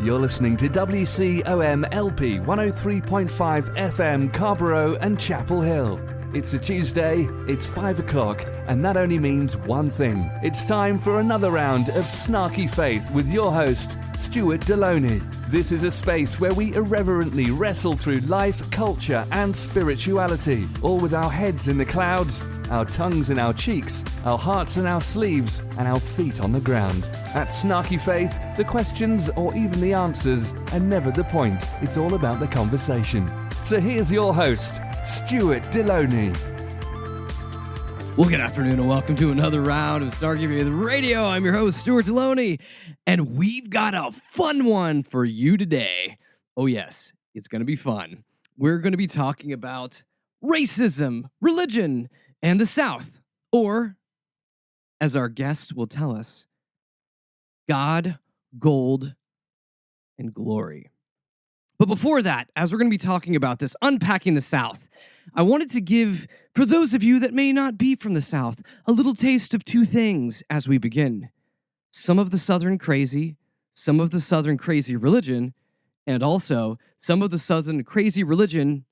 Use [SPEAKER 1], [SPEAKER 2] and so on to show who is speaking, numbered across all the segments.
[SPEAKER 1] You're listening to WCOM LP 103.5 FM Carborough and Chapel Hill. It's a Tuesday, it's 5 o'clock, and that only means one thing. It's time for another round of Snarky Faith with your host, Stuart Deloney. This is a space where we irreverently wrestle through life, culture, and spirituality, all with our heads in the clouds, our tongues in our cheeks, our hearts in our sleeves, and our feet on the ground. At Snarky Faith, the questions or even the answers are never the point. It's all about the conversation. So here's your host, Stuart Deloney.
[SPEAKER 2] Well, good afternoon and welcome to another round of Snarky Faith Radio. I'm your host, Stuart Deloney, and we've got a fun one for you today. Oh yes, it's going to be fun. We're going to be talking about racism, religion, and the South, or, as our guest will tell us, God, gold, and glory. But before that, as we're going to be talking about this, unpacking the South, I wanted to give, for those of you that may not be from the South, a little taste of two things as we begin. Some of the Southern crazy, some of the Southern crazy religion, and also some of the Southern crazy religion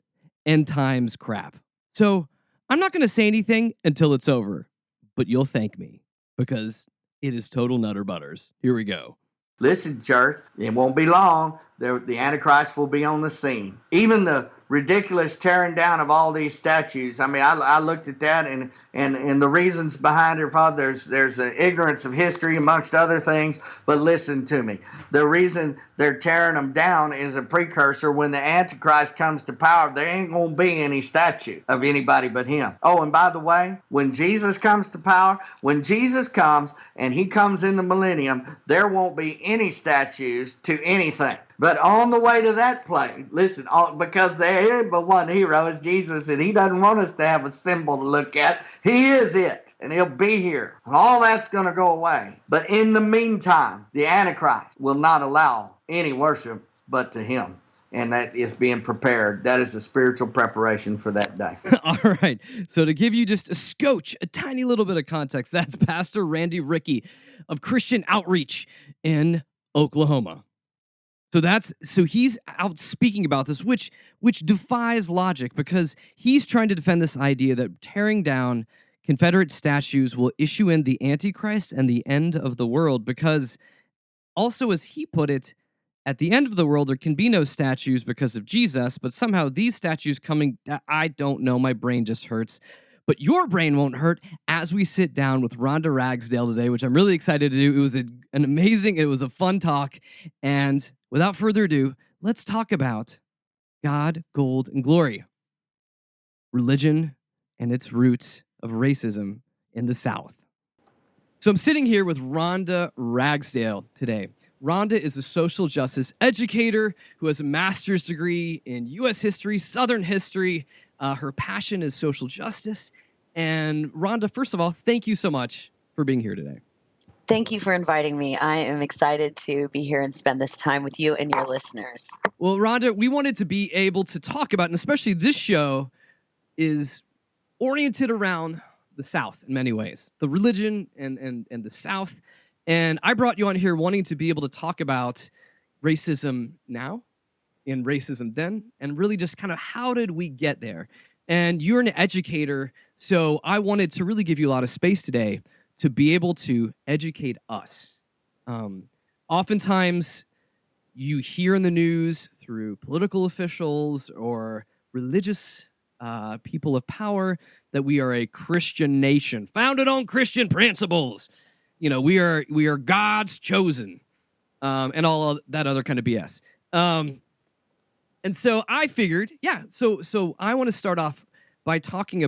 [SPEAKER 2] end times crap. So I'm not going to say anything until it's over, but you'll thank me because it is total nutter butters. Here we go.
[SPEAKER 3] Listen, church, it won't be long. The Antichrist will be on the scene. Even the ridiculous tearing down of all these statues. I mean, I looked at that and the reasons behind it, Father, there's an ignorance of history amongst other things. But listen to me. The reason they're tearing them down is a precursor. When the Antichrist comes to power, there ain't going to be any statue of anybody but him. Oh, and by the way, when Jesus comes to power, when Jesus comes and he comes in the millennium, there won't be any statues to anything. But on the way to that place, listen, because there is but one hero, is Jesus, and he doesn't want us to have a symbol to look at. He is it, and he'll be here. And all that's going to go away. But in the meantime, the Antichrist will not allow any worship but to him. And that is being prepared. That is a spiritual preparation for that day.
[SPEAKER 2] All right. So to give you just a scotch, a tiny little bit of context, that's Pastor Randy Rickey of Christian Outreach in Oklahoma. So he's out speaking about this, which defies logic, because he's trying to defend this idea that tearing down Confederate statues will issue in the Antichrist and the end of the world, because also, as he put it, at the end of the world, there can be no statues because of Jesus, but somehow these statues coming, I don't know, my brain just hurts. But your brain won't hurt as we sit down with Rhonda Ragsdale today, which I'm really excited to do. It was it was a fun talk. And without further ado, let's talk about God, gold, and glory. Religion and its roots of racism in the South. So I'm sitting here with Rhonda Ragsdale today. Rhonda is a social justice educator who has a master's degree in U.S. history, Southern history. Her passion is social justice. And Rhonda, first of all, thank you so much for being here today.
[SPEAKER 4] Thank you for inviting me. I am excited to be here and spend this time with you and your listeners.
[SPEAKER 2] Well, Rhonda, we wanted to be able to talk about, and especially this show is oriented around the South in many ways, the religion and the South. And I brought you on here wanting to be able to talk about racism now and racism then, and really just kind of how did we get there? And you're an educator, so I wanted to really give you a lot of space today to be able to educate us. Oftentimes, you hear in the news through political officials or religious people of power that we are a Christian nation, founded on Christian principles. You know, we are God's chosen, and all of that other kind of BS. And so I figured, so I want to start off by talking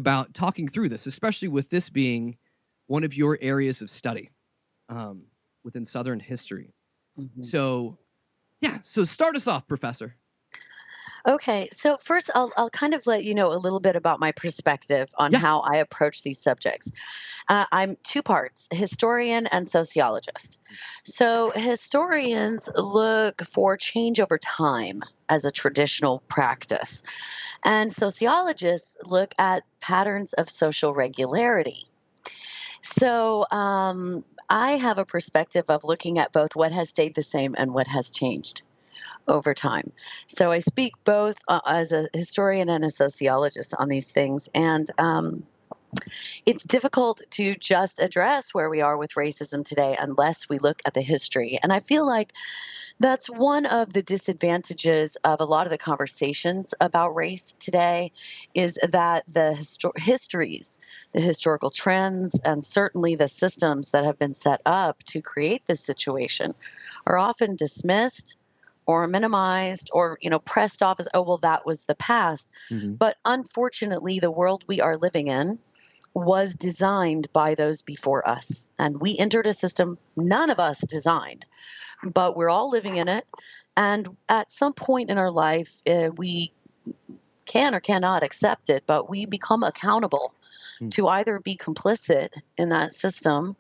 [SPEAKER 2] through this, especially with this being one of your areas of study within Southern history. Mm-hmm. So start us off, Professor.
[SPEAKER 4] Okay, so first I'll kind of let you know a little bit about my perspective on how I approach these subjects. I'm two parts, historian and sociologist. So historians look for change over time as a traditional practice, and sociologists look at patterns of social regularity. So I have a perspective of looking at both what has stayed the same and what has changed. over time. So I speak both as a historian and a sociologist on these things. And it's difficult to just address where we are with racism today unless we look at the history. And I feel like that's one of the disadvantages of a lot of the conversations about race today is that the histories, the historical trends, and certainly the systems that have been set up to create this situation are often dismissed or minimized or, pressed off as, oh, well, that was the past.
[SPEAKER 2] Mhm.
[SPEAKER 4] But unfortunately, the world we are living in was designed by those before us. And we entered a system none of us designed, but we're all living in it. And at some point in our life, we can or cannot accept it, but we become accountable to either be complicit in that system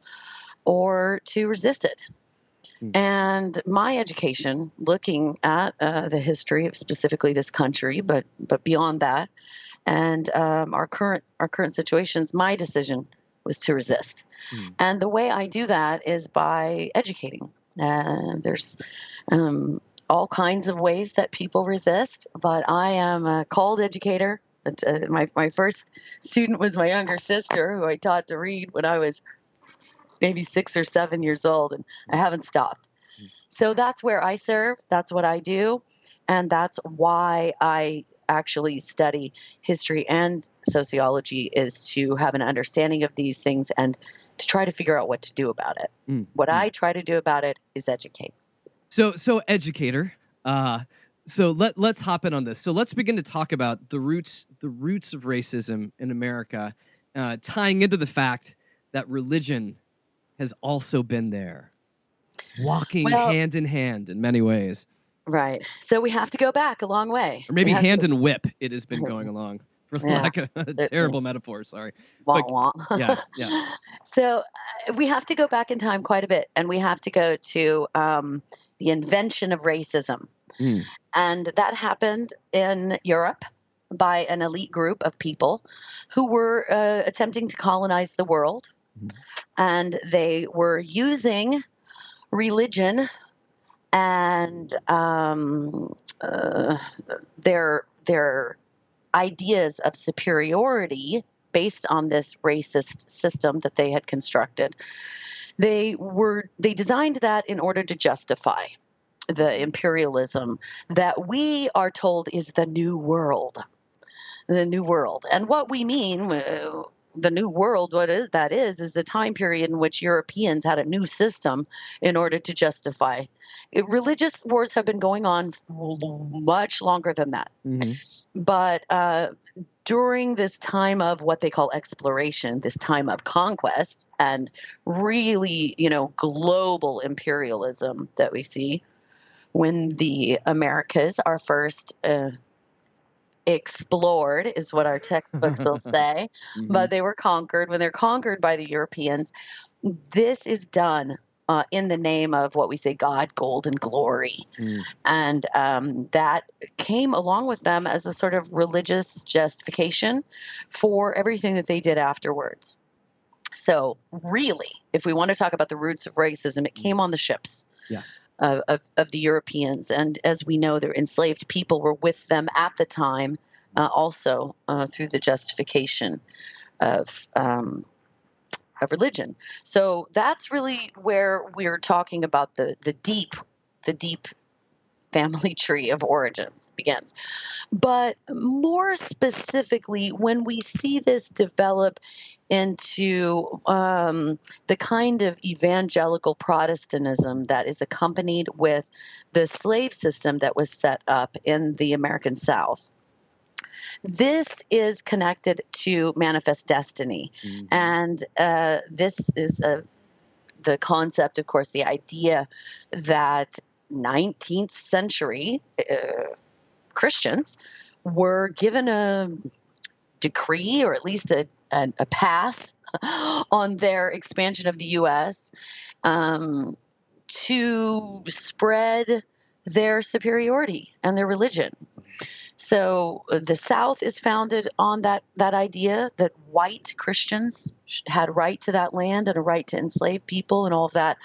[SPEAKER 4] or to resist it. And my education, looking at the history of specifically this country, but beyond that, and our current situations, my decision was to resist. And the way I do that is by educating. There's all kinds of ways that people resist, but I am a called educator. My first student was my younger sister, who I taught to read when I was maybe 6 or 7 years old, and I haven't stopped. So that's where I serve. That's what I do. And that's why I actually study history and sociology, is to have an understanding of these things and to try to figure out what to do about it. What I try to do about it is educate.
[SPEAKER 2] So educator. So let's hop in on this. So let's begin to talk about the roots of racism in America, tying into the fact that religion has also been there, walking hand in hand in many ways.
[SPEAKER 4] Right. So we have to go back a long way.
[SPEAKER 2] Or maybe hand and whip, it has been going along, for lack of a terrible metaphor, sorry.
[SPEAKER 4] Wah,
[SPEAKER 2] But,
[SPEAKER 4] wah.
[SPEAKER 2] yeah.
[SPEAKER 4] So we have to go back in time quite a bit, and we have to go to the invention of racism. And that happened in Europe by an elite group of people who were attempting to colonize the world. And they were using religion and their ideas of superiority based on this racist system that they had constructed. They designed that in order to justify the imperialism that we are told is the new world. The new world. And what we mean, the new world, that is the time period in which Europeans had a new system in order to justify. Religious wars have been going on much longer than that. But during this time of what they call exploration, this time of conquest and really, global imperialism that we see, when the Americas are first explored, is what our textbooks will say, but they were conquered. When they're conquered by the Europeans, this is done in the name of what we say God, gold, and glory. And that came along with them as a sort of religious justification for everything that they did afterwards. So really, if we want to talk about the roots of racism, it came on the ships. Of the Europeans. And as we know, their enslaved people were with them at the time, also through the justification of religion. So that's really where we're talking about the deep family tree of origins begins. But more specifically, when we see this develop into the kind of evangelical Protestantism that is accompanied with the slave system that was set up in the American South, this is connected to manifest destiny. And this is the concept, of course, the idea that 19th century Christians were given a decree, or at least a pass on their expansion of the U.S. To spread their superiority and their religion. So the South is founded on that idea that white Christians had right to that land and a right to enslave people and all of that.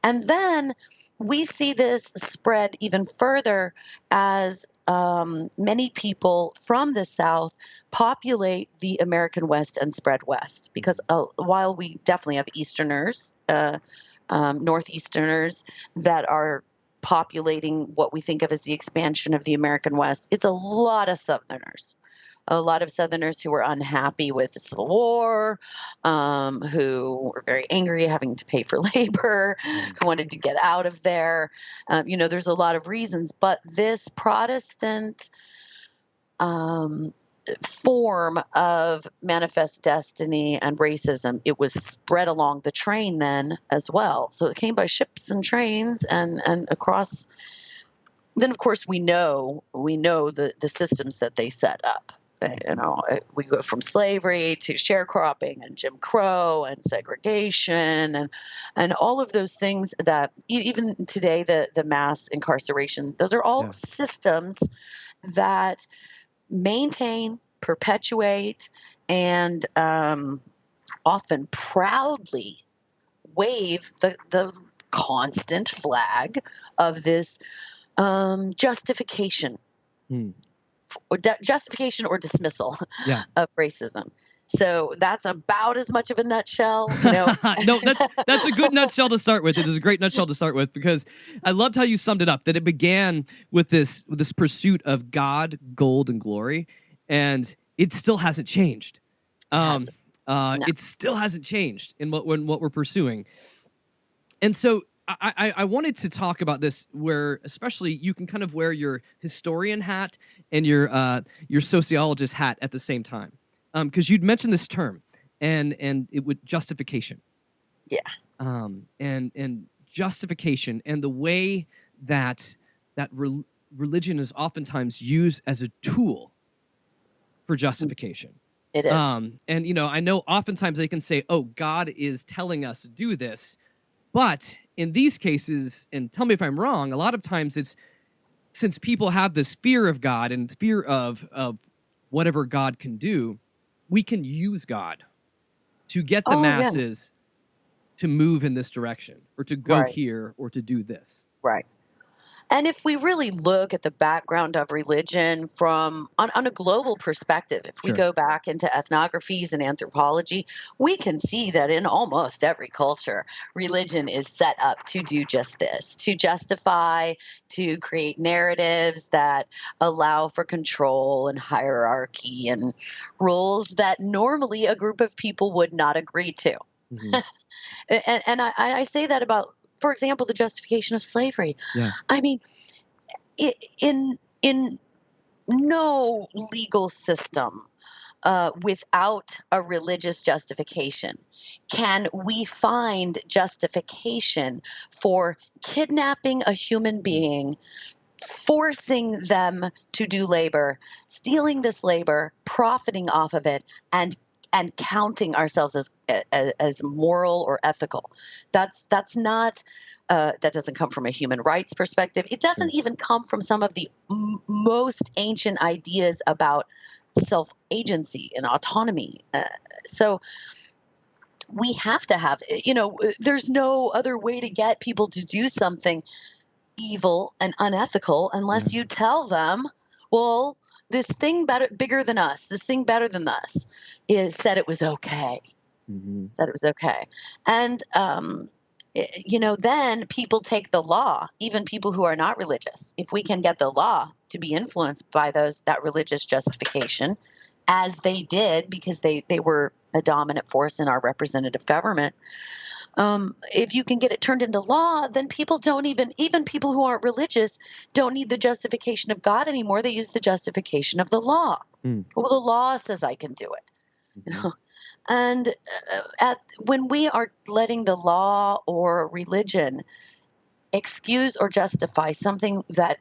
[SPEAKER 4] And then we see this spread even further as many people from the South populate the American West and spread west. Because while we definitely have Easterners, Northeasterners that are populating what we think of as the expansion of the American West, it's a lot of Southerners. A lot of Southerners who were unhappy with the Civil War, who were very angry having to pay for labor, who wanted to get out of there. There's a lot of reasons, but this Protestant form of manifest destiny and racism, it was spread along the train then as well. So it came by ships and trains and across. Then, of course, we know the systems that they set up. We go from slavery to sharecropping and Jim Crow and segregation and all of those things that even today, the mass incarceration, those are all systems that maintain, perpetuate, and often proudly wave the constant flag of this justification. Or justification or dismissal of racism. So that's about as much of a nutshell.
[SPEAKER 2] No, that's a good nutshell to start with. It is a great nutshell to start with because I loved how you summed it up. That it began with this pursuit of God, gold, and glory, and it still hasn't changed.
[SPEAKER 4] No.
[SPEAKER 2] It still hasn't changed in what we're pursuing. And so I wanted to talk about this, where especially you can kind of wear your historian hat and your sociologist hat at the same time, because you'd mentioned this term and it would justification, and justification and the way that religion is oftentimes used as a tool for justification.
[SPEAKER 4] It is,
[SPEAKER 2] and I know oftentimes they can say, "Oh, God is telling us to do this." But in these cases, and tell me if I'm wrong, a lot of times it's since people have this fear of God and fear of whatever God can do, we can use God to get the masses to move in this direction or to go here or to do this.
[SPEAKER 4] Right. And if we really look at the background of religion on a global perspective, if we go back into ethnographies and anthropology, we can see that in almost every culture, religion is set up to do just this, to justify, to create narratives that allow for control and hierarchy and rules that normally a group of people would not agree to. And I say that about, for example, the justification of slavery. I mean, in no legal system without a religious justification can we find justification for kidnapping a human being, forcing them to do labor, stealing this labor, profiting off of it, and counting ourselves as moral or ethical. That's not. That doesn't come from a human rights perspective. It doesn't even come from some of the most ancient ideas about self-agency and autonomy. So we have to have, there's no other way to get people to do something evil and unethical unless you tell them, well, this thing bigger than us, this thing better than us, said it was okay. Said it was okay. And, then people take the law, even people who are not religious. If we can get the law to be influenced by that religious justification, as they did because they were a dominant force in our representative government, if you can get it turned into law, then people don't even people who aren't religious don't need the justification of God anymore. They use the justification of the law. Well, the law says I can do it. And when we are letting the law or religion excuse or justify something that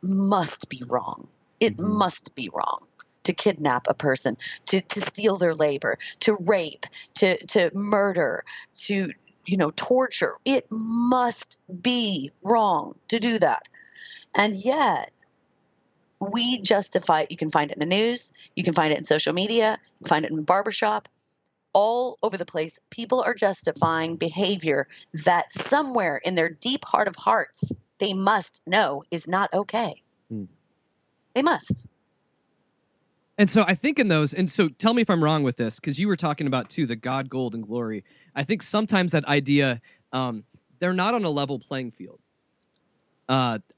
[SPEAKER 4] must be wrong, it must be wrong to kidnap a person, to steal their labor, to rape, to murder, to torture. It must be wrong to do that. And yet we justify it. You can find it in the news. You can find it in social media. You can find it in the barbershop. all over the place. People are justifying behavior that somewhere in their deep heart of hearts, they must know is not okay. They must.
[SPEAKER 2] And so I think in those, and so tell me if I'm wrong with this, because you were talking about too, the God, gold, and glory. I think sometimes that idea, they're not on a level playing field.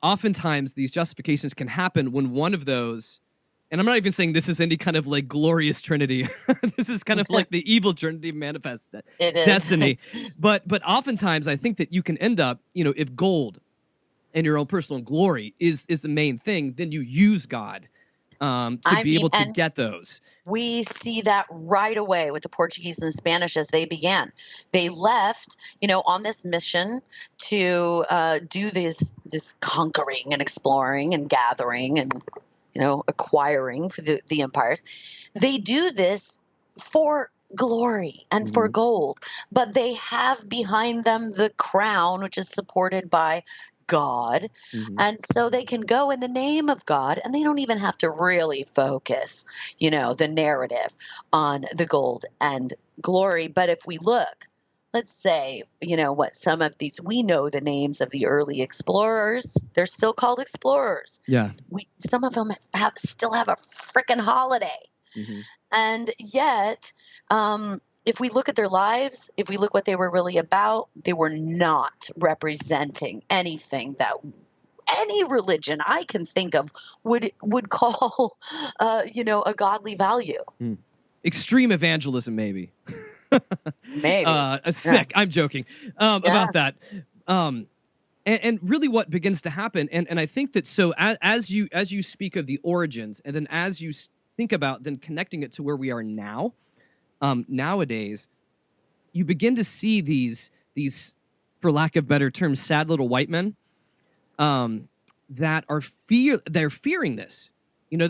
[SPEAKER 2] Oftentimes these justifications can happen when one of those, and I'm not even saying this is any kind of like glorious Trinity. This is kind of like the evil Trinity manifest destiny. But oftentimes I think that you can end up, if gold and your own personal glory is the main thing, then you use God to be able to get those.
[SPEAKER 4] We see that right away with the Portuguese and Spanish as they began. They left, on this mission to do this conquering and exploring and gathering and, acquiring for the empires. They do this for glory and for gold, but they have behind them the crown, which is supported by God. And so they can go in the name of God, and they don't even have to really focus, the narrative on the gold and glory. But if we look, let's say, what some of these, we know the names of the early explorers. They're still called explorers.
[SPEAKER 2] Yeah.
[SPEAKER 4] Some of them still have a freaking holiday. And yet, if we look at their lives, if we look what they were really about, they were not representing anything that any religion I can think of would call, a godly value.
[SPEAKER 2] Extreme evangelism, maybe.
[SPEAKER 4] Maybe.
[SPEAKER 2] Sick. I'm joking about that. And really what begins to happen, and I think that so as you speak of the origins, and then as you think about then connecting it to where we are now, nowadays, you begin to see these, for lack of better terms, sad little white men that are they're fearing this.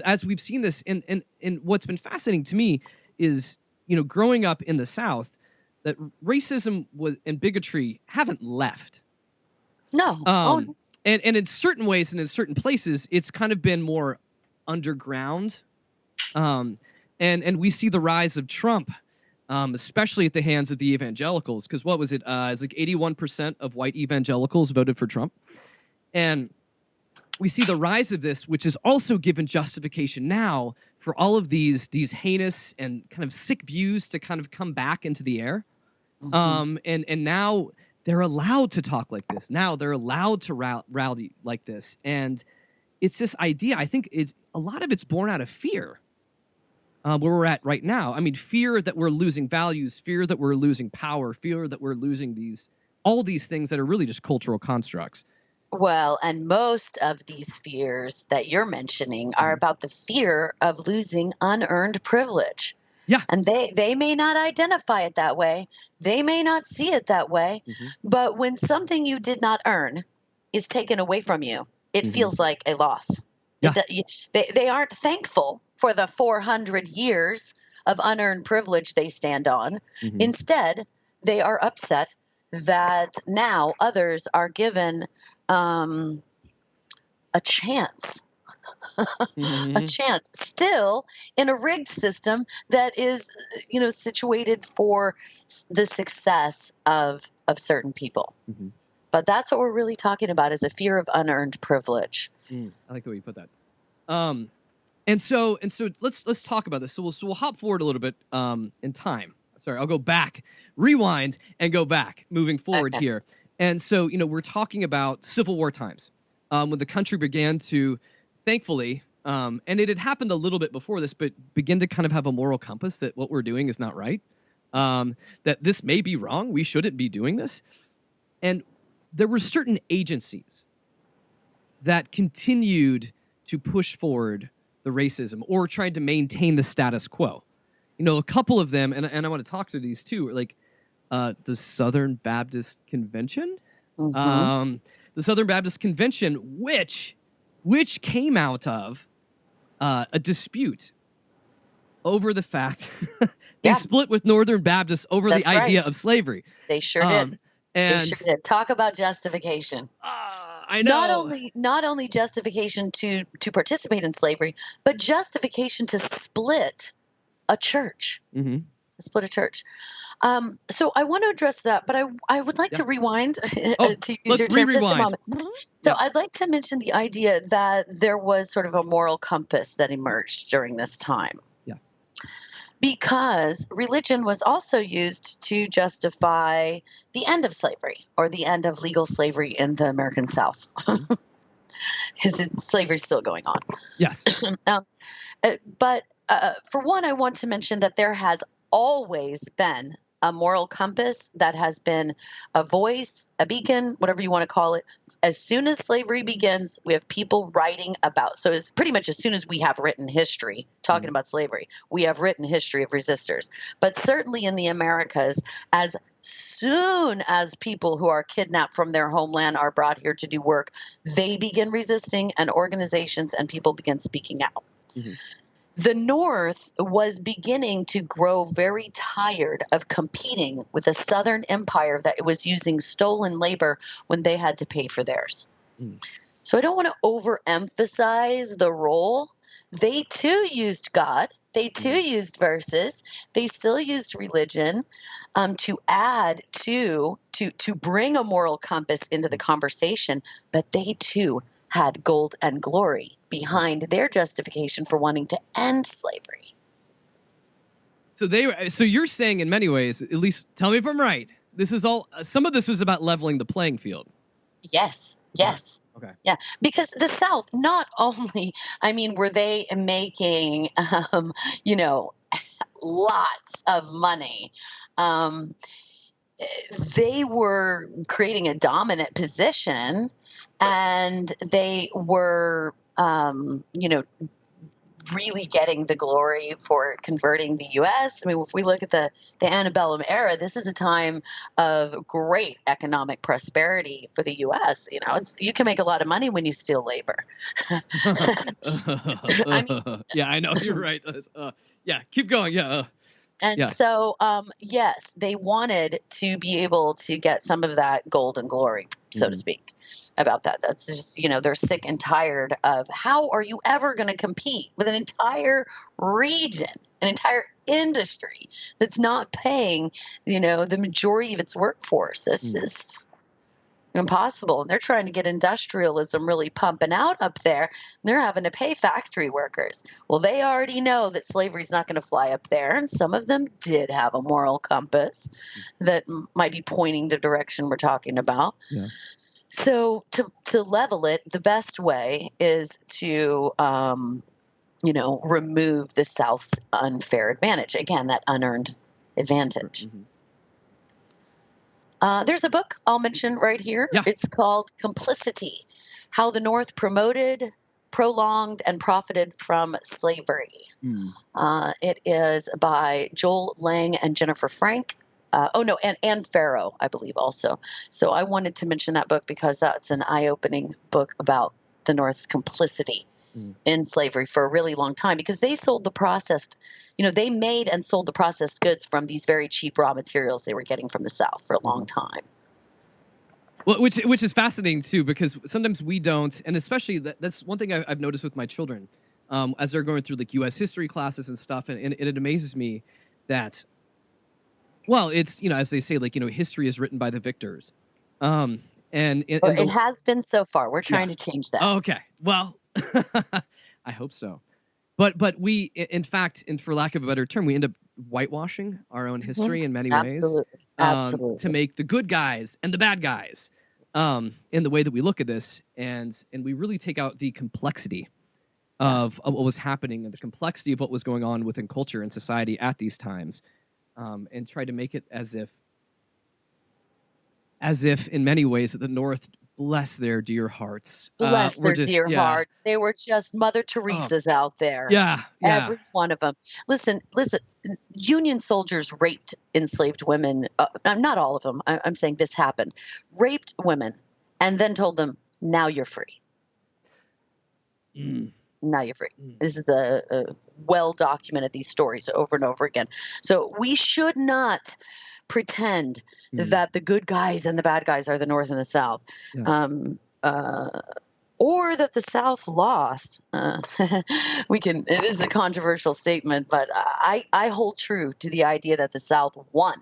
[SPEAKER 2] As we've seen this, and what's been fascinating to me is, growing up in the South, that racism and bigotry haven't left.
[SPEAKER 4] No.
[SPEAKER 2] And in certain ways and in certain places, it's kind of been more underground. And we see the rise of Trump, especially at the hands of the evangelicals. Because what was it? It's like 81% of white evangelicals voted for Trump. And we see the rise of this, which is also given justification now for all of these heinous and kind of sick views to kind of come back into the air. And now they're allowed to talk like this. Now they're allowed to rally like this. And it's this idea, I think a lot of it's born out of fear. Where we're at right now. I mean, fear that we're losing values, fear that we're losing power, fear that we're losing all these things that are really just cultural constructs.
[SPEAKER 4] Well, and most of these fears that you're mentioning are about the fear of losing unearned privilege.
[SPEAKER 2] Yeah.
[SPEAKER 4] And they may not identify it that way. They may not see it that way. But when something you did not earn is taken away from you, it feels like a loss.
[SPEAKER 2] Yeah.
[SPEAKER 4] They aren't thankful for the 400 years of unearned privilege they stand on. Instead, they are upset that now others are given a chance. A chance, still in a rigged system that is, situated for the success of certain people. But that's what we're really talking about, is a fear of unearned privilege.
[SPEAKER 2] I like the way you put that. And so let's talk about this. So we'll hop forward a little bit in time. Sorry, I'll go back, rewind, and go back, moving forward here. And so we're talking about Civil War times, when the country began to, thankfully, and it had happened a little bit before this, but begin to kind of have a moral compass that what we're doing is not right, that this may be wrong, we shouldn't be doing this. And there were certain agencies that continued to push forward the racism or tried to maintain the status quo. A couple of them, and I want to talk to these too, like the Southern Baptist Convention. The Southern Baptist Convention, which came out of a dispute over the fact they split with Northern Baptists over the idea of slavery.
[SPEAKER 4] They sure did.
[SPEAKER 2] And
[SPEAKER 4] they sure did. Talk about justification.
[SPEAKER 2] I know.
[SPEAKER 4] Not only justification to participate in slavery, but justification to split a church. the split of church. So I want to address that, but I would like to rewind
[SPEAKER 2] Oh,
[SPEAKER 4] to use
[SPEAKER 2] let's
[SPEAKER 4] your term just a
[SPEAKER 2] rewind.
[SPEAKER 4] moment. So
[SPEAKER 2] Yeah.
[SPEAKER 4] I'd like to mention the idea that there was sort of a moral compass that emerged during this time.
[SPEAKER 2] Yeah.
[SPEAKER 4] Because religion was also used to justify the end of slavery or the end of legal slavery in the American South. Because slavery's still going on.
[SPEAKER 2] Yes.
[SPEAKER 4] But for one, I want to mention that there has always been a moral compass that has been a voice, a beacon, whatever you want to call it. As soon as slavery begins, we have people writing about. So it's pretty much as soon as we have written history talking about slavery, we have written history of resistors. But certainly in the Americas, as soon as people who are kidnapped from their homeland are brought here to do work, they begin resisting, and organizations and people begin speaking out.
[SPEAKER 2] Mm-hmm.
[SPEAKER 4] The North was beginning to grow very tired of competing with a Southern empire that was using stolen labor when they had to pay for theirs. Mm. So I don't want to overemphasize the role. They too used God. They too used verses. They still used religion to add to bring a moral compass into the conversation, but they too had gold and glory behind their justification for wanting to end slavery.
[SPEAKER 2] So you're saying in many ways, at least tell me if I'm right, this is all, some of this was about leveling the playing field.
[SPEAKER 4] Yes.
[SPEAKER 2] Okay.
[SPEAKER 4] Yeah, because the South, not only, were they making, lots of money, they were creating a dominant position, and they were, really getting the glory for converting the U.S. If we look at the antebellum era, this is a time of great economic prosperity for the U.S. You can make a lot of money when you steal labor.
[SPEAKER 2] Yeah, I know, you're right. Yeah, keep going. Yeah.
[SPEAKER 4] So, yes, they wanted to be able to get some of that golden glory, so to speak, about that. That's just, they're sick and tired of how are you ever going to compete with an entire region, an entire industry that's not paying, the majority of its workforce. That's just impossible. And they're trying to get industrialism really pumping out up there. And they're having to pay factory workers. Well, they already know that slavery's not going to fly up there. And some of them did have a moral compass that might be pointing the direction we're talking about. Yeah. So to level it, the best way is to, remove the South's unfair advantage. Again, that unearned advantage. Mm-hmm. There's a book I'll mention right here. Yeah. It's called Complicity: How the North Promoted, Prolonged, and Profited from Slavery. It is by Joel Lang and Jennifer Frank. And Anne Farrow, I believe, also. So I wanted to mention that book because that's an eye-opening book about the North's complicity in slavery for a really long time, because they sold the processed, they made and sold the processed goods from these very cheap raw materials they were getting from the South for a long time.
[SPEAKER 2] Well, which is fascinating too, because sometimes we don't, and especially that's one thing I've noticed with my children as they're going through like U.S. history classes and stuff, and it amazes me that, well, it's, as they say, like, history is written by the victors. It
[SPEAKER 4] has been so far. We're trying to change that.
[SPEAKER 2] Oh, okay. Well, I hope so. But we, in fact, and for lack of a better term, we end up whitewashing our own history in many ways.
[SPEAKER 4] Absolutely.
[SPEAKER 2] To make the good guys and the bad guys in the way that we look at this. And we really take out the complexity of what was happening and the complexity of what was going on within culture and society at these times. And try to make it as if in many ways the North, bless their dear hearts.
[SPEAKER 4] Bless their dear hearts. They were just Mother Teresa's out there.
[SPEAKER 2] Yeah.
[SPEAKER 4] Every one of them. Listen, Union soldiers raped enslaved women. Not all of them. I'm saying this happened. Raped women and then told them, now you're free. Now you're free. This is a well-documented, these stories over and over again. So we should not pretend that the good guys and the bad guys are the North and the South. Yeah. or that the South lost. It is a controversial statement, but I hold true to the idea that the South won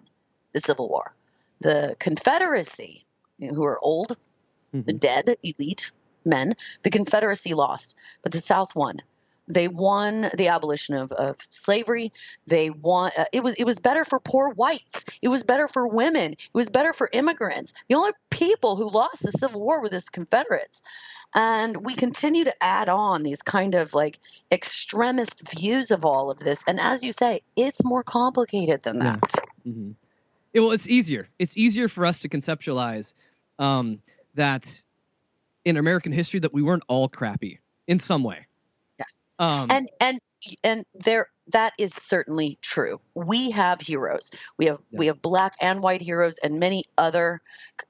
[SPEAKER 4] the Civil War. The Confederacy, who are old, dead, elite men, the Confederacy lost, but the South won. They won the abolition of slavery. They won. It was better for poor whites. It was better for women. It was better for immigrants. The only people who lost the Civil War were the Confederates. And we continue to add on these kind of like extremist views of all of this. And as you say, it's more complicated than that.
[SPEAKER 2] Mm-hmm. Well, it's easier. It's easier for us to conceptualize that in American history that we weren't all crappy in some way.
[SPEAKER 4] And there, that is certainly true. We have heroes. We have black and white heroes and many other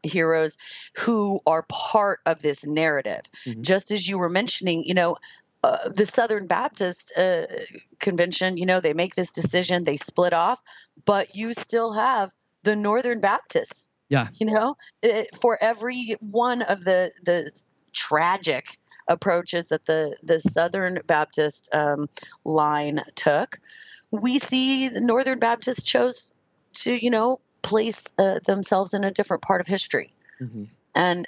[SPEAKER 4] heroes who are part of this narrative. Just as you were mentioning, the Southern Baptist Convention, they make this decision, they split off, but you still have the Northern Baptists. Yeah. For every one of the tragic approaches that the Southern Baptist line took, we see the Northern Baptists chose to, place themselves in a different part of history. And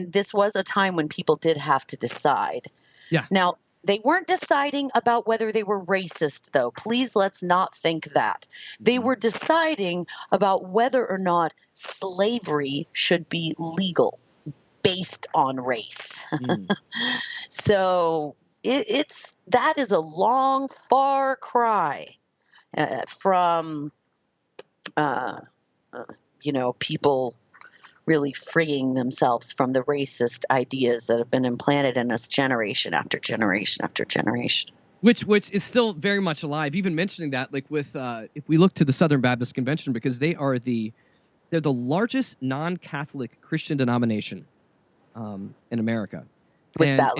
[SPEAKER 4] this was a time when people did have to decide. Yeah. Now, they weren't deciding about whether they were racist, though. Please, let's not think that. They were deciding about whether or not slavery should be legal based on race. So that is a long, far cry from people really freeing themselves from the racist ideas that have been implanted in us generation after generation after generation.
[SPEAKER 2] Which is still very much alive. Even mentioning that, like with if we look to the Southern Baptist Convention, because they're the largest non-Catholic Christian denomination in America.
[SPEAKER 4] With that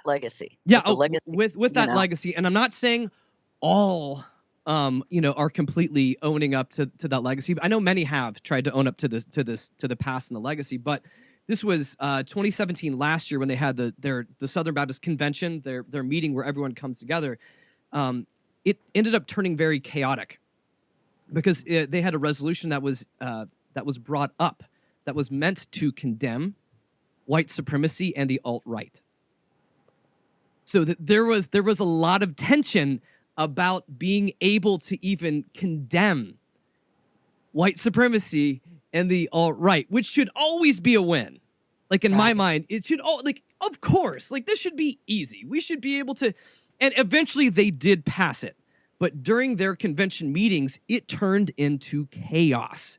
[SPEAKER 4] legacy.
[SPEAKER 2] Yeah, with that legacy. And I'm not saying all are completely owning up to that legacy. I know many have tried to own up to the past and the legacy, but this was 2017 last year when they had the Southern Baptist Convention, their meeting where everyone comes together. It ended up turning very chaotic because they had a resolution that was brought up that was meant to condemn white supremacy and the alt-right. So there was a lot of tension about being able to even condemn white supremacy and the alt-right, which should always be a win. Like in my mind, it should of course, this should be easy. We should be able to, and eventually they did pass it. But during their convention meetings, it turned into chaos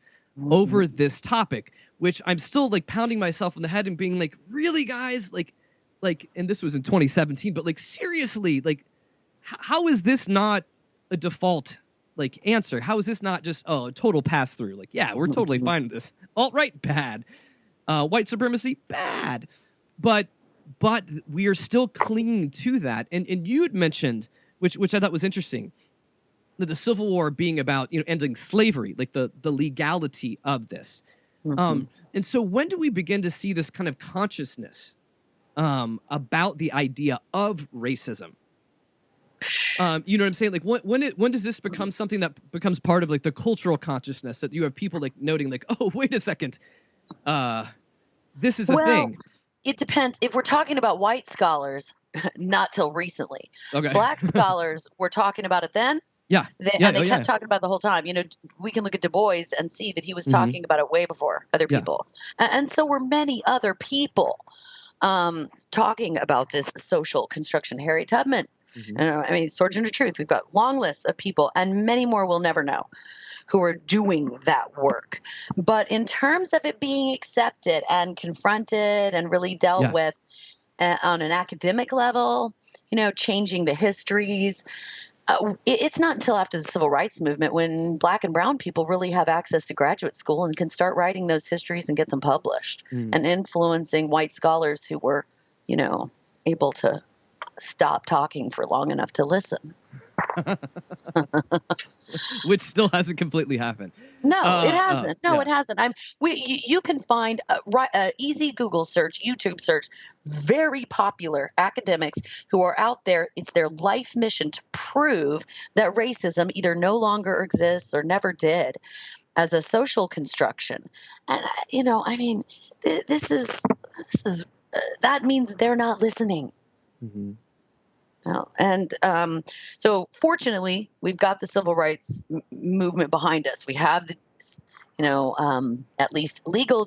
[SPEAKER 2] over this topic, which I'm still pounding myself in the head and being like, really, guys, and this was in 2017, but seriously, how is this not a default answer? How is this not just a total pass through? Yeah, we're totally fine with this. Alt-right, bad. White supremacy, bad. But we are still clinging to that. And you had mentioned, which I thought was interesting, that the Civil War being about ending slavery, the legality of this. And so when do we begin to see this kind of consciousness about the idea of racism? You know what I'm saying? When does this become something that becomes part of the cultural consciousness, that you have people noting oh, wait a second, this is a thing?
[SPEAKER 4] It depends. If we're talking about white scholars, not till recently. Okay. Black scholars were talking about it then. Yeah. They kept talking about it the whole time. We can look at Du Bois and see that he was talking about it way before other people. And so were many other people talking about this social construction. Harriet Tubman. Swords of Truth. We've got long lists of people, and many more we'll never know, who are doing that work. But in terms of it being accepted and confronted and really dealt with on an academic level, changing the histories, it's not until after the Civil Rights Movement when Black and brown people really have access to graduate school and can start writing those histories and get them published and influencing white scholars who were, able to stop talking for long enough to listen.
[SPEAKER 2] Which still hasn't completely happened.
[SPEAKER 4] No, it hasn't. No,
[SPEAKER 2] Yeah.
[SPEAKER 4] it hasn't. You can find easy Google search, YouTube search, very popular academics who are out there. It's their life mission to prove that racism either no longer exists or never did as a social construction. And this is that means they're not listening.
[SPEAKER 2] Mm-hmm.
[SPEAKER 4] And so, fortunately, we've got the civil rights movement behind us. We have the, at least legal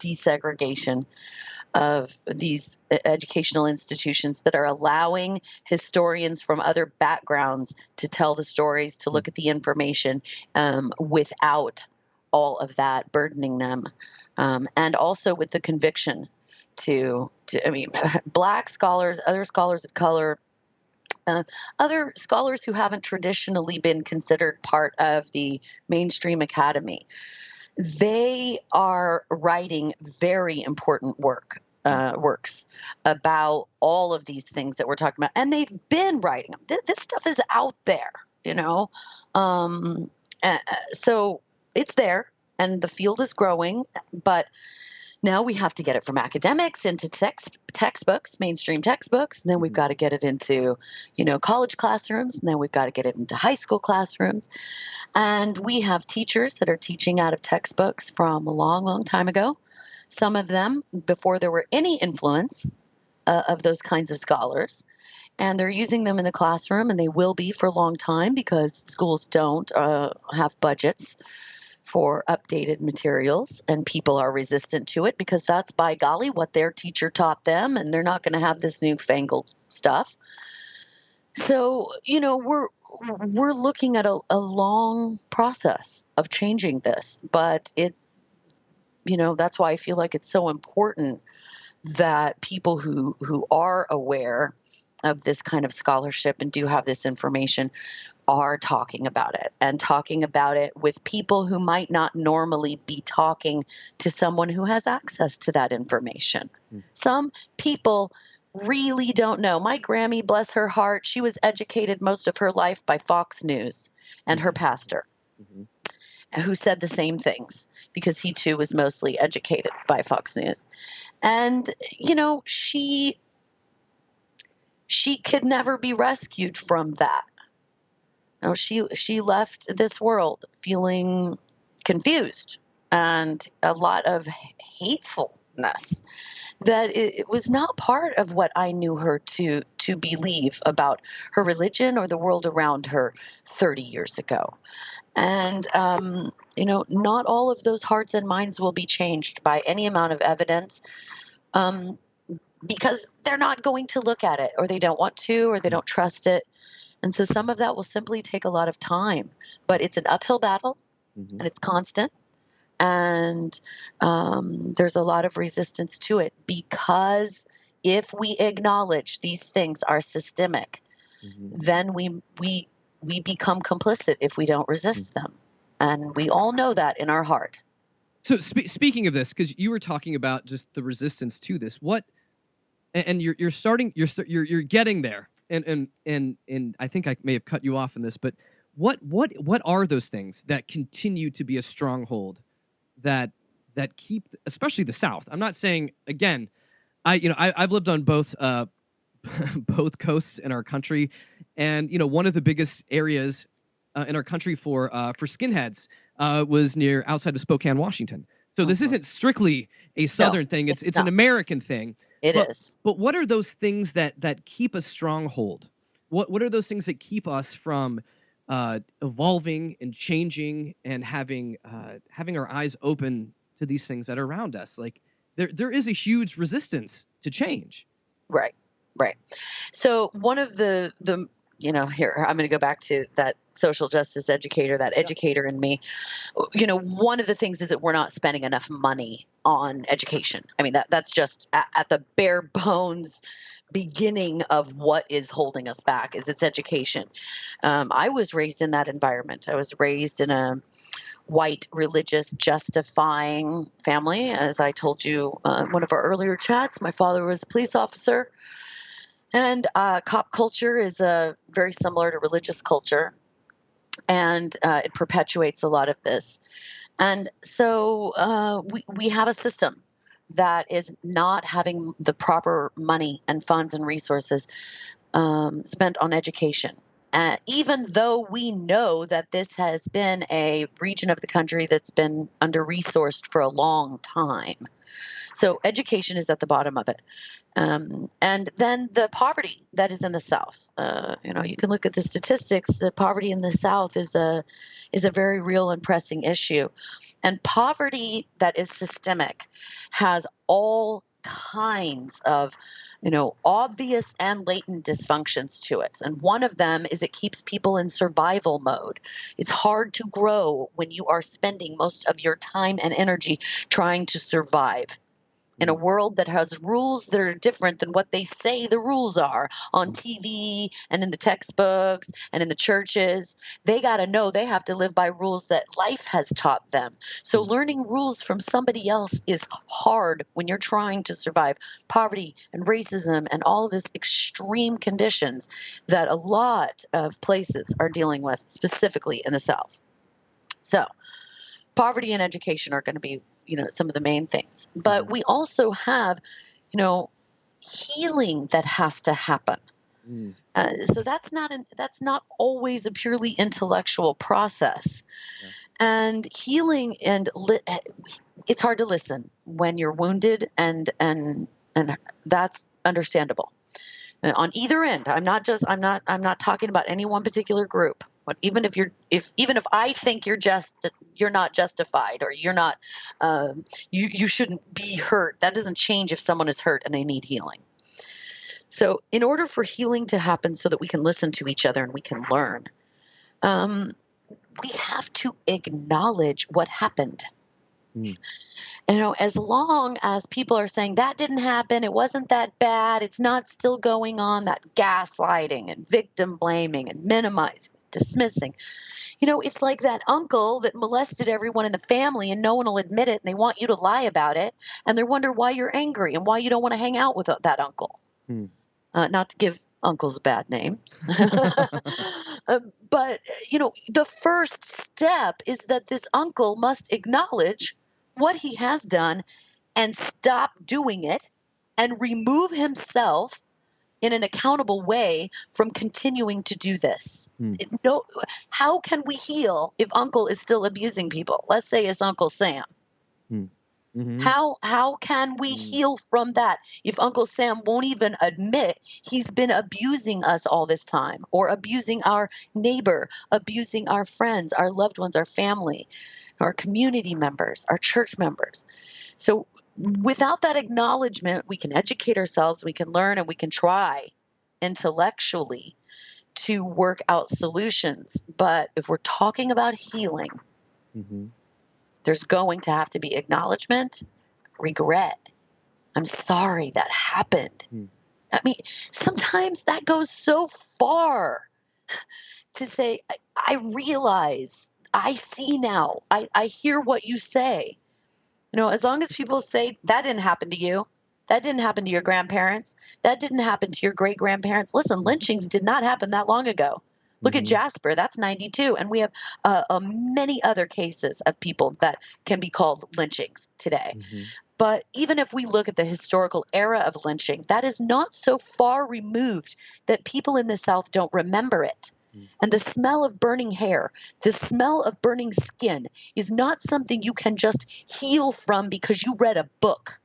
[SPEAKER 4] desegregation of these educational institutions that are allowing historians from other backgrounds to tell the stories, to look at the information without all of that burdening them, and also with the conviction Black scholars, other scholars of color, other scholars who haven't traditionally been considered part of the mainstream academy. They are writing very important works about all of these things that we're talking about, and they've been writing them. This stuff is out there, so it's there, and the field is growing, but now we have to get it from academics into textbooks, mainstream textbooks, and then we've got to get it into, college classrooms, and then we've got to get it into high school classrooms. And we have teachers that are teaching out of textbooks from a long, long time ago. Some of them before there were any influence of those kinds of scholars. And they're using them in the classroom, and they will be for a long time because schools don't have budgets for updated materials, and people are resistant to it because that's, by golly, what their teacher taught them, and they're not going to have this newfangled stuff. So, we're looking at a long process of changing this, but that's why I feel like it's so important that people who are aware of this kind of scholarship and do have this information are talking about it, and talking about it with people who might not normally be talking to someone who has access to that information. Some people really don't know. My Grammy, bless her heart, she was educated most of her life by Fox News and her pastor, who said the same things because he too was mostly educated by Fox News. And, she could never be rescued from that. No, she left this world feeling confused and a lot of hatefulness that it was not part of what I knew her to believe about her religion or the world around her 30 years ago. And, not all of those hearts and minds will be changed by any amount of evidence. Because they're not going to look at it, or they don't want to, or they don't trust it. And so some of that will simply take a lot of time. But it's an uphill battle, and it's constant. And there's a lot of resistance to it, because if we acknowledge these things are systemic, then we become complicit if we don't resist them. And we all know that in our heart.
[SPEAKER 2] So speaking of this, because you were talking about just the resistance to this, and you're getting there, and I think I may have cut you off in this, but what are those things that continue to be a stronghold that keep, especially the South? I'm not saying, again, I've lived on both both coasts in our country, and one of the biggest areas in our country for skinheads was outside of Spokane, Washington. So this isn't strictly a Southern thing; it's an American thing.
[SPEAKER 4] It is.
[SPEAKER 2] But what are those things that keep a stronghold? What are those things that keep us from evolving and changing and having our eyes open to these things that are around us? Like there is a huge resistance to change.
[SPEAKER 4] Right. So one of the here I'm going to go back to that social justice educator, that educator in me. One of the things is that we're not spending enough money on education. I mean, that's just at the bare bones beginning of what is holding us back is its education. I was raised in that environment. I was raised in a white, religious, justifying family. As I told you in one of our earlier chats, my father was a police officer. And cop culture is very similar to religious culture, and it perpetuates a lot of this. And so we have a system that is not having the proper money and funds and resources spent on education. Even though we know that this has been a region of the country that's been under resourced for a long time. So education is at the bottom of it. And then the poverty that is in the South. You can look at the statistics. The poverty in the South is a very real and pressing issue. And poverty that is systemic has all kinds of obvious and latent dysfunctions to it. And one of them is it keeps people in survival mode. It's hard to grow when you are spending most of your time and energy trying to survive in a world that has rules that are different than what they say the rules are on TV and in the textbooks and in the churches. They got to know they have to live by rules that life has taught them. So learning rules from somebody else is hard when you're trying to survive poverty and racism and all of these extreme conditions that a lot of places are dealing with, specifically in the South. So poverty and education are going to be some of the main things. But we also have, healing that has to happen. So that's not always a purely intellectual process. Yeah. And healing it's hard to listen when you're wounded, and that's understandable. On either end, I'm not talking about any one particular group. But even if I think you're not justified, or you're not, you shouldn't be hurt. That doesn't change if someone is hurt and they need healing. So in order for healing to happen, so that we can listen to each other and we can learn, we have to acknowledge what happened. As long as people are saying that didn't happen, it wasn't that bad, it's not still going on, that gaslighting and victim blaming and minimizing, dismissing. It's like that uncle that molested everyone in the family and no one will admit it, and they want you to lie about it, and they wonder why you're angry and why you don't want to hang out with that uncle. Not to give uncles a bad name. But, the first step is that this uncle must acknowledge what he has done and stop doing it and remove himself in an accountable way from continuing to do this. How can we heal if uncle is still abusing people? Let's say it's Uncle Sam. How can we heal from that if Uncle Sam won't even admit he's been abusing us all this time, or abusing our neighbor, abusing our friends, our loved ones, our family, our community members, our church members? So without that acknowledgement, we can educate ourselves, we can learn, and we can try intellectually to work out solutions. But if we're talking about healing, there's going to have to be acknowledgement, regret. I'm sorry that happened. I mean, sometimes that goes so far to say, I realize, I see now, I hear what you say. As long as people say, that didn't happen to you, that didn't happen to your grandparents, that didn't happen to your great-grandparents. Listen, lynchings did not happen that long ago. Look at Jasper, that's 92. And we have many other cases of people that can be called lynchings today. But even if we look at the historical era of lynching, that is not so far removed that people in the South don't remember it. And the smell of burning hair, the smell of burning skin is not something you can just heal from because you read a book.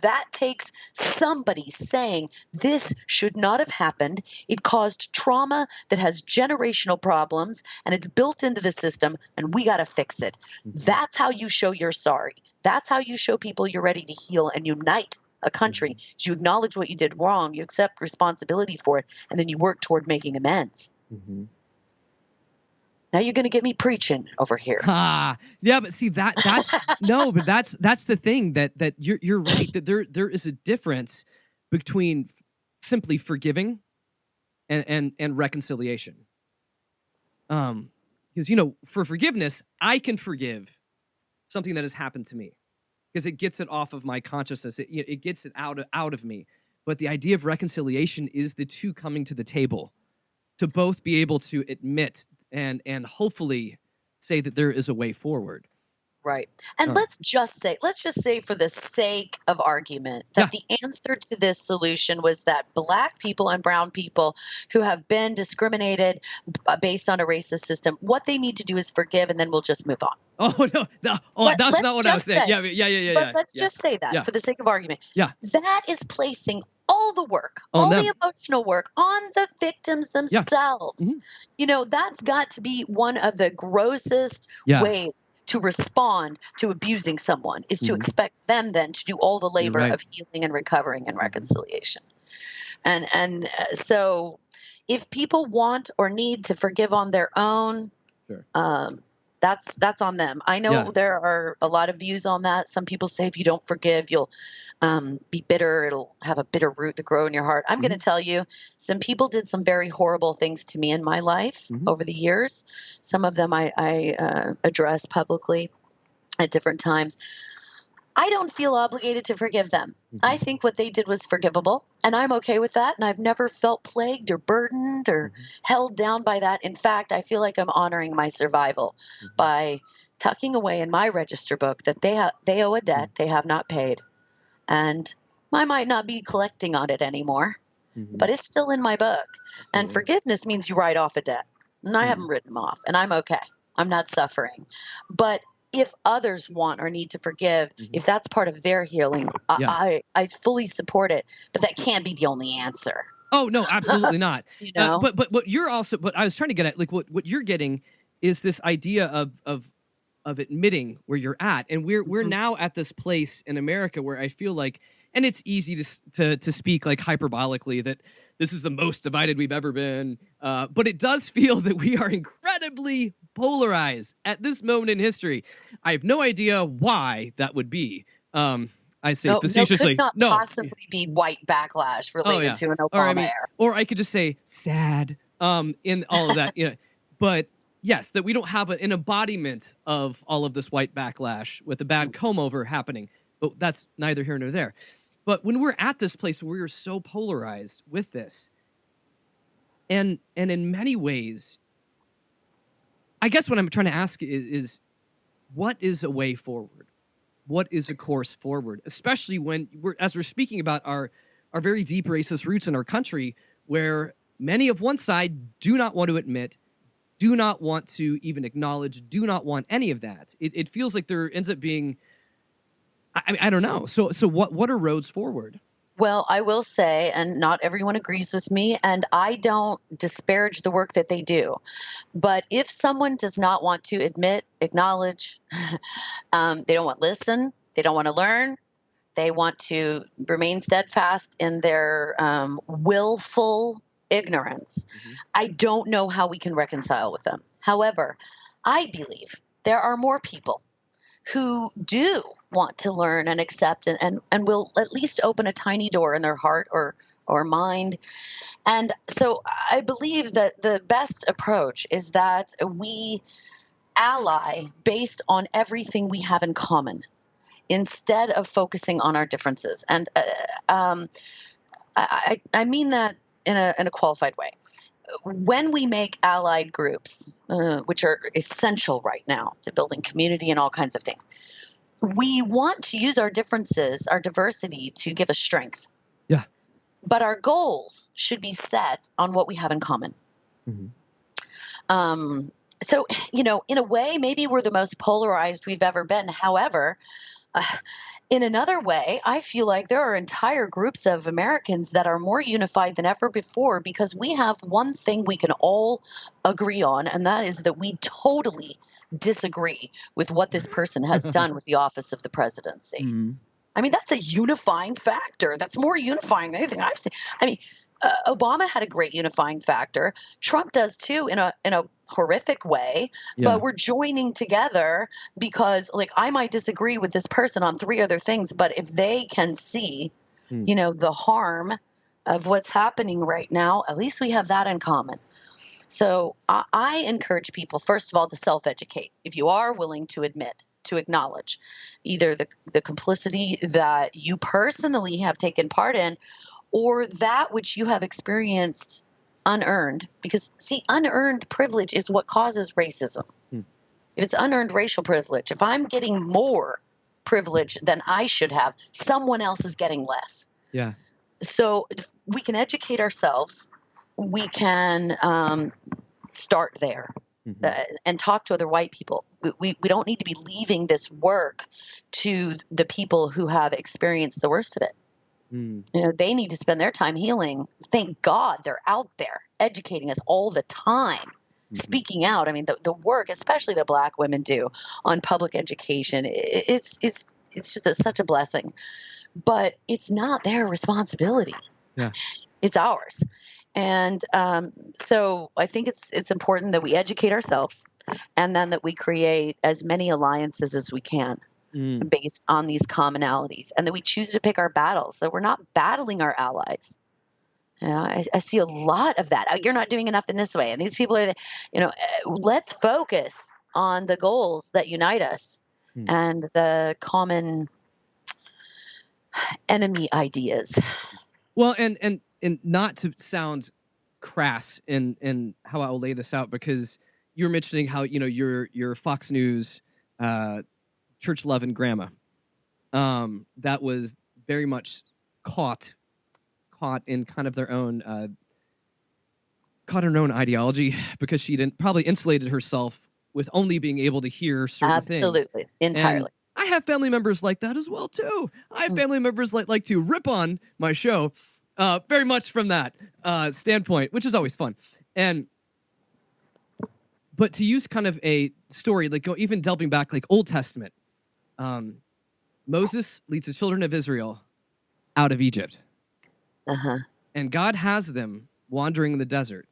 [SPEAKER 4] That takes somebody saying, this should not have happened. It caused trauma that has generational problems, and it's built into the system, and we got to fix it. That's how you show you're sorry. That's how you show people you're ready to heal and unite a country. You acknowledge what you did wrong, you accept responsibility for it, and then you work toward making amends. Now you're going to get me preaching over here.
[SPEAKER 2] Yeah, but see that's no, but that's the thing that you're right, that there is a difference between simply forgiving and reconciliation. Because for forgiveness, I can forgive something that has happened to me because it gets it off of my consciousness. It gets it out of me. But the idea of reconciliation is the two coming to the table to both be able to admit and hopefully say that there is a way forward.
[SPEAKER 4] Right. And let's just say for the sake of argument that the answer to this solution was that Black people and brown people who have been discriminated based on a racist system, what they need to do is forgive, and then we'll just move on.
[SPEAKER 2] Oh, no. That's not what I was saying. Yeah.
[SPEAKER 4] But let's just say that for the sake of argument.
[SPEAKER 2] Yeah.
[SPEAKER 4] That is placing all the work, all the emotional work on the victims themselves.
[SPEAKER 2] Mm-hmm.
[SPEAKER 4] You know, that's got to be one of the grossest ways to respond to abusing someone, is to expect them then to do all the labor of healing and recovering and reconciliation. And so if people want or need to forgive on their own, that's on them. I know there are a lot of views on that. Some people say if you don't forgive, you'll be bitter. It'll have a bitter root to grow in your heart. I'm going to tell you, some people did some very horrible things to me in my life over the years. Some of them I address publicly at different times. I don't feel obligated to forgive them. I think what they did was forgivable, and I'm okay with that. And I've never felt plagued or burdened or held down by that. In fact, I feel like I'm honoring my survival by tucking away in my register book that they owe a debt they have not paid. And I might not be collecting on it anymore, but it's still in my book. And forgiveness means you write off a debt. And I haven't written them off, and I'm okay. I'm not suffering. But if others want or need to forgive, if that's part of their healing, I fully support it. But that can't be the only answer.
[SPEAKER 2] Oh, no, absolutely not.
[SPEAKER 4] You know?
[SPEAKER 2] But what you're also, but I was trying to get at, like, what you're getting is this idea of admitting where you're at. And we're now at this place in America where I feel like, and it's easy to speak like hyperbolically that this is the most divided we've ever been. But it does feel that we are incredibly polarized at this moment in history. I have no idea why that would be. I say facetiously.
[SPEAKER 4] Could not possibly be white backlash related to an Obama era.
[SPEAKER 2] Or I could just say sad in all of that. But yes, that we don't have an embodiment of all of this white backlash with the bad comb-over happening. But that's neither here nor there. But when we're at this place where we're so polarized with this, and in many ways, I guess what I'm trying to ask is what is a way forward? What is a course forward? Especially when as we're speaking about our very deep racist roots in our country, where many of one side do not want to admit, do not want to even acknowledge, do not want any of that. It feels like there ends up being, I don't know. So what are roads forward?
[SPEAKER 4] Well, I will say, and not everyone agrees with me, and I don't disparage the work that they do. But if someone does not want to admit, acknowledge, they don't want to listen, they don't want to learn, they want to remain steadfast in their willful ignorance, I don't know how we can reconcile with them. However, I believe there are more people who do want to learn and accept and will at least open a tiny door in their heart or mind. And so I believe that the best approach is that we ally based on everything we have in common instead of focusing on our differences. And I mean that in a qualified way. When we make allied groups, which are essential right now to building community and all kinds of things, we want to use our differences, our diversity, to give us strength.
[SPEAKER 2] Yeah.
[SPEAKER 4] But our goals should be set on what we have in common. So, in a way, maybe we're the most polarized we've ever been. However, in another way, I feel like there are entire groups of Americans that are more unified than ever before because we have one thing we can all agree on, and that is that we totally disagree with what this person has done with the office of the presidency. I mean, that's a unifying factor. That's more unifying than anything I've seen. I mean, Obama had a great unifying factor. Trump does too, in a horrific way. Yeah. But we're joining together because, like, I might disagree with this person on 3 other things, but if they can see, the harm of what's happening right now, at least we have that in common. So I encourage people, first of all, to self-educate. If you are willing to admit, to acknowledge either the complicity that you personally have taken part in, or that which you have experienced unearned. Because, see, unearned privilege is what causes racism.
[SPEAKER 2] Hmm.
[SPEAKER 4] If it's unearned racial privilege, if I'm getting more privilege than I should have, someone else is getting less.
[SPEAKER 2] Yeah.
[SPEAKER 4] So we can educate ourselves. We can start there and talk to other white people. We don't need to be leaving this work to the people who have experienced the worst of it. You know, they need to spend their time healing. Thank God they're out there educating us all the time, speaking out. I mean, the work, especially the Black women do on public education, it's just such a blessing. But it's not their responsibility.
[SPEAKER 2] Yeah.
[SPEAKER 4] It's ours. And so I think it's important that we educate ourselves, and then that we create as many alliances as we can based on these commonalities, and that we choose to pick our battles, that we're not battling our allies. You know, I see a lot of that. Oh, you're not doing enough in this way, and these people are, you know, let's focus on the goals that unite us and the common enemy ideas.
[SPEAKER 2] Well, and not to sound crass in how I will lay this out, because you were mentioning how, you know, your Fox News church loving grandma that was very much caught in kind of their own caught her own ideology, because she didn't probably insulated herself with only being able to hear certain things.
[SPEAKER 4] Absolutely, entirely.
[SPEAKER 2] And I have family members like that as well too. I have family members like to rip on my show, very much from that standpoint, which is always fun. But to use kind of a story, like even delving back, like Old Testament, Moses leads the children of Israel out of Egypt, and God has them wandering in the desert,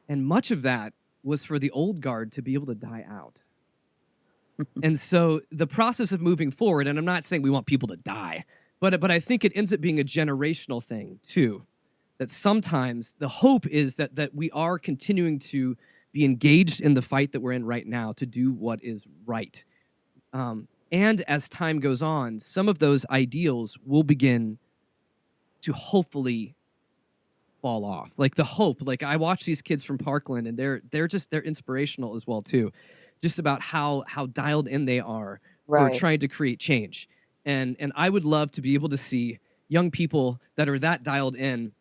[SPEAKER 2] and much of that was for the old guard to be able to die out. And so the process of moving forward, and I'm not saying we want people to die, but I think it ends up being a generational thing too. That sometimes the hope is that we are continuing to be engaged in the fight that we're in right now to do what is right. And as time goes on, some of those ideals will begin to hopefully fall off. Like the hope, like I watch these kids from Parkland, and they're inspirational as well too. Just about how dialed in they are for trying to create change. And I would love to be able to see young people that are that dialed in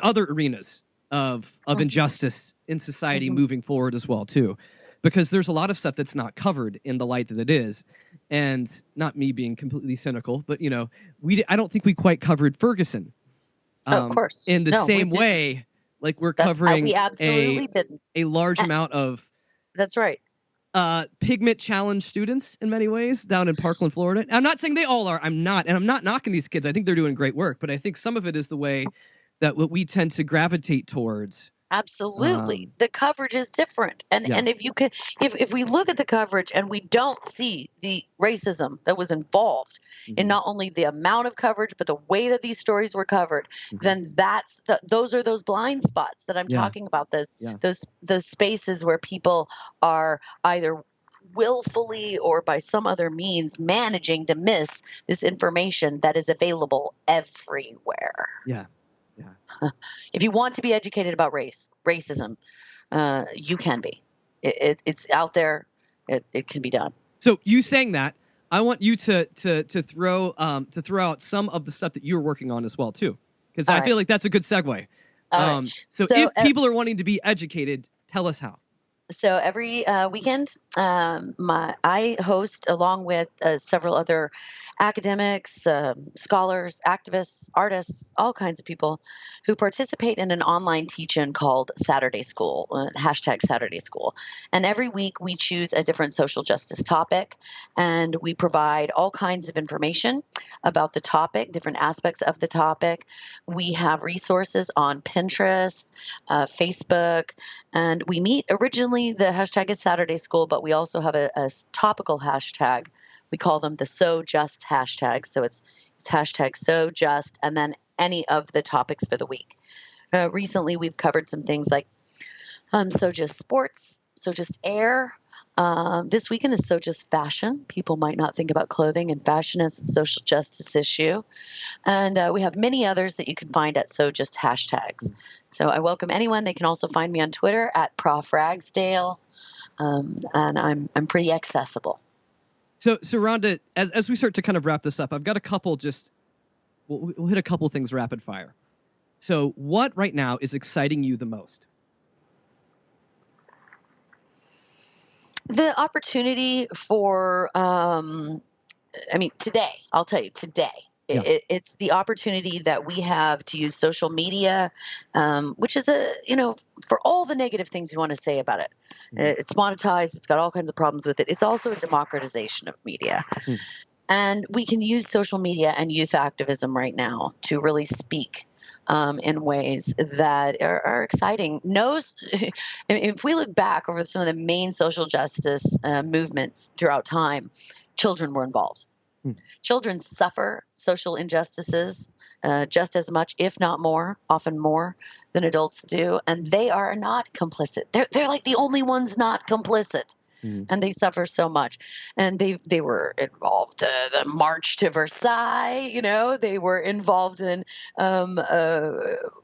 [SPEAKER 2] other arenas of injustice in society moving forward as well too. Because there's a lot of stuff that's not covered in the light that it is. And not me being completely cynical, but you know, I don't think we quite covered Ferguson.
[SPEAKER 4] Of course.
[SPEAKER 2] In the same way, like we're covering
[SPEAKER 4] we absolutely didn't.
[SPEAKER 2] A large amount of
[SPEAKER 4] That's right.
[SPEAKER 2] Pigment challenge students in many ways down in Parkland, Florida. I'm not saying they all are. I'm not knocking these kids. I think they're doing great work, but I think some of it is the way that what we tend to gravitate towards.
[SPEAKER 4] Absolutely. The coverage is different. And if we look at the coverage and we don't see the racism that was involved in not only the amount of coverage, but the way that these stories were covered, then those are those blind spots that I'm talking about. Those spaces where people are either willfully or by some other means managing to miss this information that is available everywhere.
[SPEAKER 2] Yeah.
[SPEAKER 4] If you want to be educated about racism, you can be. It's out there. It can be done.
[SPEAKER 2] So you saying that, I want you to throw out some of the stuff that you're working on as well too, because I feel like that's a good segue. So if people are wanting to be educated, tell us how.
[SPEAKER 4] So every weekend, I host, along with several other academics, scholars, activists, artists, all kinds of people who participate in an online teach-in called Saturday School, hashtag Saturday School. And every week we choose a different social justice topic, and we provide all kinds of information about the topic, different aspects of the topic. We have resources on Pinterest, Facebook, and we meet originally, the hashtag is Saturday School, but we also have a topical hashtag. We call them the So Just hashtag. So it's hashtag So Just, and then any of the topics for the week. Recently, we've covered some things like So Just Sports, So Just Air, This weekend is So Just Fashion. People might not think about clothing and fashion as a social justice issue. And we have many others that you can find at So Just hashtags. So I welcome anyone. They can also find me on Twitter at Prof. Ragsdale. And I'm pretty accessible.
[SPEAKER 2] So Rhonda, as we start to kind of wrap this up, I've got a couple we'll hit a couple things rapid fire. So what right now is exciting you the most?
[SPEAKER 4] The opportunity for, today, I'll tell you, today,
[SPEAKER 2] Yeah.
[SPEAKER 4] it's the opportunity that we have to use social media, which is for all the negative things you want to say about it. It's monetized. It's got all kinds of problems with it. It's also a democratization of media. And we can use social media and youth activism right now to really speak in ways that are exciting. If we look back over some of the main social justice movements throughout time, children were involved. Children suffer social injustices just as much, if not more, often more than adults do, and they are not complicit. They're like the only ones not complicit. And they suffer so much. And they were involved the March to Versailles. They were involved in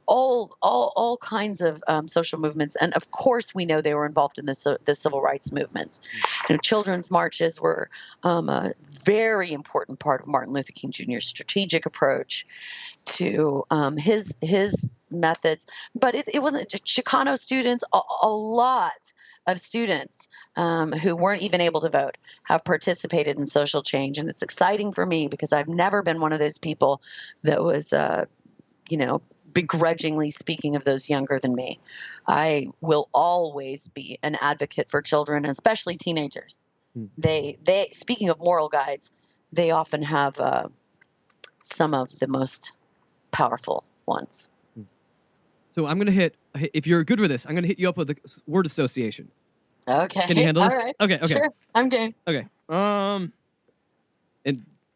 [SPEAKER 4] all kinds of social movements. And of course, we know they were involved in the civil rights movements. Children's marches were a very important part of Martin Luther King Jr.'s strategic approach to his methods. But it wasn't just Chicano students. A lot of students who weren't even able to vote have participated in social change. And it's exciting for me because I've never been one of those people that was, begrudgingly speaking of those younger than me. I will always be an advocate for children, especially teenagers. They speaking of moral guides, they often have some of the most powerful ones.
[SPEAKER 2] So I'm going to if you're good with this, I'm going to hit you up with the word association.
[SPEAKER 4] Okay.
[SPEAKER 2] Can you handle this?
[SPEAKER 4] All right.
[SPEAKER 2] Okay.
[SPEAKER 4] Sure. I'm game.
[SPEAKER 2] Okay. And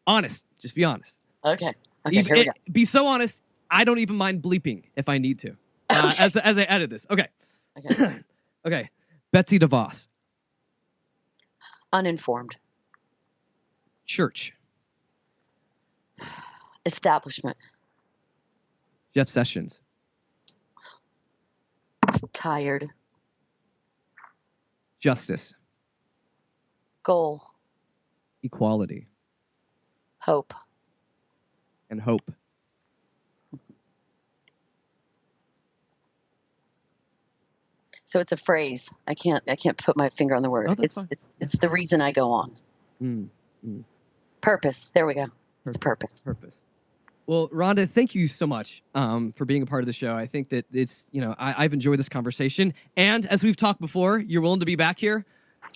[SPEAKER 2] honest. Just be honest.
[SPEAKER 4] Okay. Here we go.
[SPEAKER 2] Be so honest, I don't even mind bleeping if I need to. As I edit this. Okay.
[SPEAKER 4] Okay.
[SPEAKER 2] Okay. Betsy DeVos.
[SPEAKER 4] Uninformed.
[SPEAKER 2] Church.
[SPEAKER 4] Establishment.
[SPEAKER 2] Jeff Sessions.
[SPEAKER 4] Tired.
[SPEAKER 2] Justice.
[SPEAKER 4] Goal.
[SPEAKER 2] Equality.
[SPEAKER 4] Hope.
[SPEAKER 2] And hope.
[SPEAKER 4] So it's a phrase. I can't put my finger on the word.
[SPEAKER 2] Oh, that's fine.
[SPEAKER 4] It's the reason I go on. Purpose. There we go. It's purpose.
[SPEAKER 2] Well, Rhonda, thank you so much for being a part of the show. I think that it's, I've enjoyed this conversation. And as we've talked before, you're willing to be back here?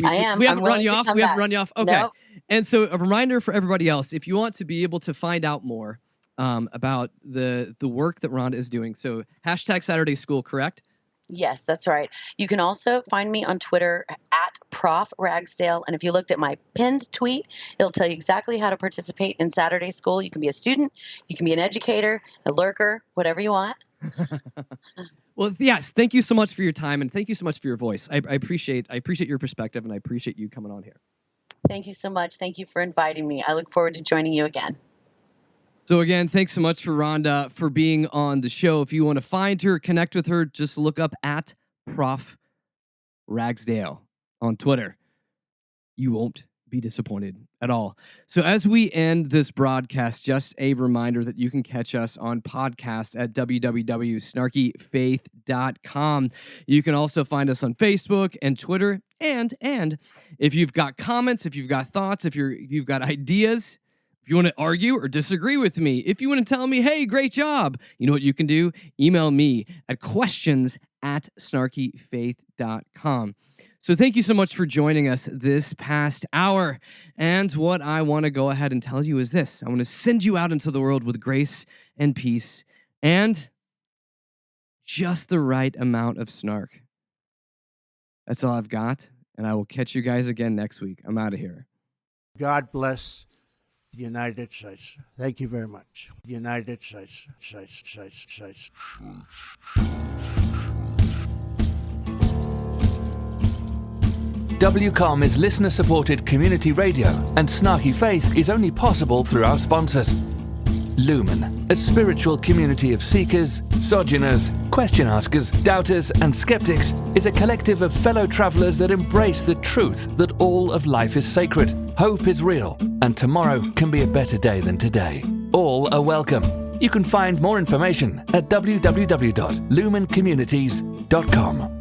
[SPEAKER 4] I am.
[SPEAKER 2] We haven't
[SPEAKER 4] I'm
[SPEAKER 2] run you
[SPEAKER 4] willing
[SPEAKER 2] off.
[SPEAKER 4] to come
[SPEAKER 2] We haven't
[SPEAKER 4] back.
[SPEAKER 2] run you off. Okay.
[SPEAKER 4] Nope.
[SPEAKER 2] And so a reminder for everybody else, if you want to be able to find out more about the work that Rhonda is doing. So #Saturday School, correct?
[SPEAKER 4] Yes, that's right. You can also find me on Twitter at Prof. Ragsdale. And if you looked at my pinned tweet, it'll tell you exactly how to participate in Saturday School. You can be a student, you can be an educator, a lurker, whatever you want.
[SPEAKER 2] Well, yes, thank you so much for your time, and thank you so much for your voice. I appreciate your perspective, and I appreciate you coming on here.
[SPEAKER 4] Thank you so much. Thank you for inviting me. I look forward to joining you again.
[SPEAKER 2] So again, thanks so much for Rhonda for being on the show. If you want to find her, connect with her, just look up at Prof. Ragsdale on Twitter. You won't be disappointed at all. So as we end this broadcast, just a reminder that you can catch us on podcast at www.snarkyfaith.com. You can also find us on Facebook and Twitter. And if you've got comments, if you've got thoughts, if you've got ideas, if you want to argue or disagree with me, if you want to tell me, hey, great job, you know what you can do? Email me at questions@snarkyfaith.com. So thank you so much for joining us this past hour. And what I want to go ahead and tell you is this. I want to send you out into the world with grace and peace and just the right amount of snark. That's all I've got. And I will catch you guys again next week. I'm out of here.
[SPEAKER 5] God bless the United States. Thank you very much. United States.
[SPEAKER 1] WCOM is listener-supported community radio, and Snarky Faith is only possible through our sponsors. Lumen, a spiritual community of seekers, sojourners, question askers, doubters, and skeptics, is a collective of fellow travelers that embrace the truth that all of life is sacred, hope is real, and tomorrow can be a better day than today. All are welcome. You can find more information at www.lumencommunities.com.